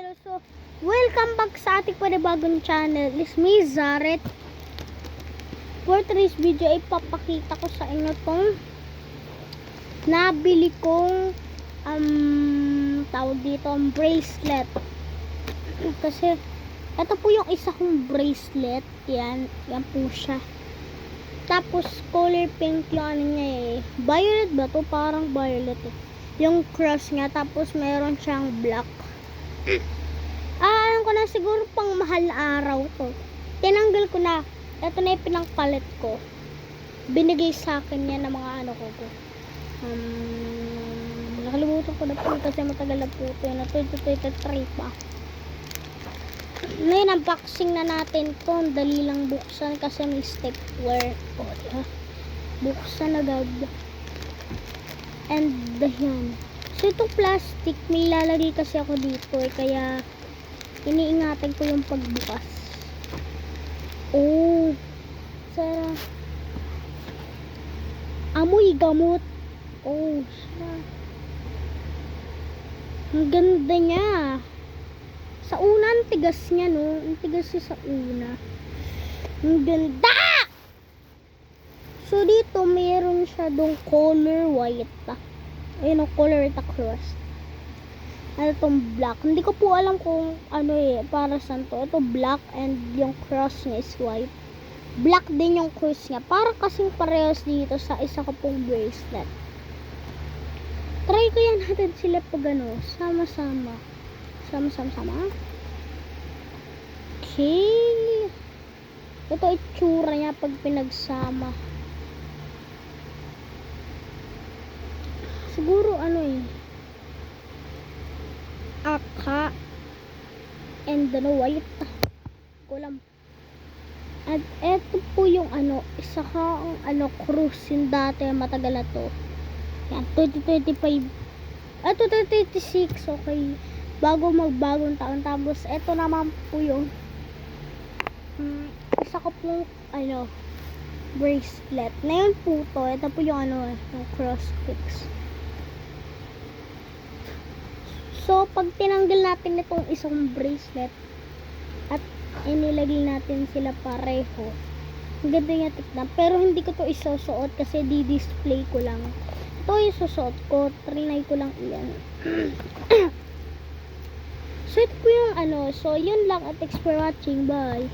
Hello, so welcome back sa ating panibagong channel. It's me, Zaret. For today's video, ipapakita ko sa inyo tong nabili kong tawag dito, bracelet. Kasi ito po yung isa kong bracelet. Yan po siya. Tapos color pink yung ano niya eh. Violet ba to? Parang violet eh. Yung cross niya, tapos meron siyang black. Alam ko na, siguro pang mahal na araw to. Tinanggal ko na. Ito na yung pinangpalit ko. Binigay sa akin yan ng mga ano ko. Nakalimutan ko na po kasi matagal na po ito. Na 2023 pa. Ngayon, unboxing na natin to. Dali lang buksan kasi may stapler. Buksan agad. And yan. So itong plastic, may lalagay kasi ako dito eh, kaya iniingatan ko yung pagbukas. Oh, sarap. Amoy gamot. Oh, sarap. Ang ganda niya. Sa una, ang tigas niya, no? Ang tigas niya sa una. Ang ganda! So dito, mayroon siya dong color white pa. Ayun o, color ita cross. Ano itong black. Hindi ko po alam kung ano eh, para saan to. Ito black and yung cross niya is white. Black din yung cross niya. Para kasing parehas dito sa isa ko pong bracelet. Try ko yan natin sila pag ano, sama-sama. Sama-sama. Okay. Ito itsura niya pag pinagsama. Siguro ano eh, aka and ano, white kulam. At eto po yung ano, isa ka ang ano, cruise yung dati matagal na to. Yan, 2025 2026, okay, bago magbagong taon. Tapos eto naman po yung isa ko pong ano, bracelet na yun po to. Ito po yung ano, yung cross fix. So, pag tinanggal natin itong isang bracelet at inilagay natin sila pareho, ang ganda niya tignan. Pero hindi ko to isusuot kasi di-display ko lang. Ito yung susuot ko. Trinay ko lang iyan. So, ito po yung ano. So, yun lang at thanks for watching. Bye!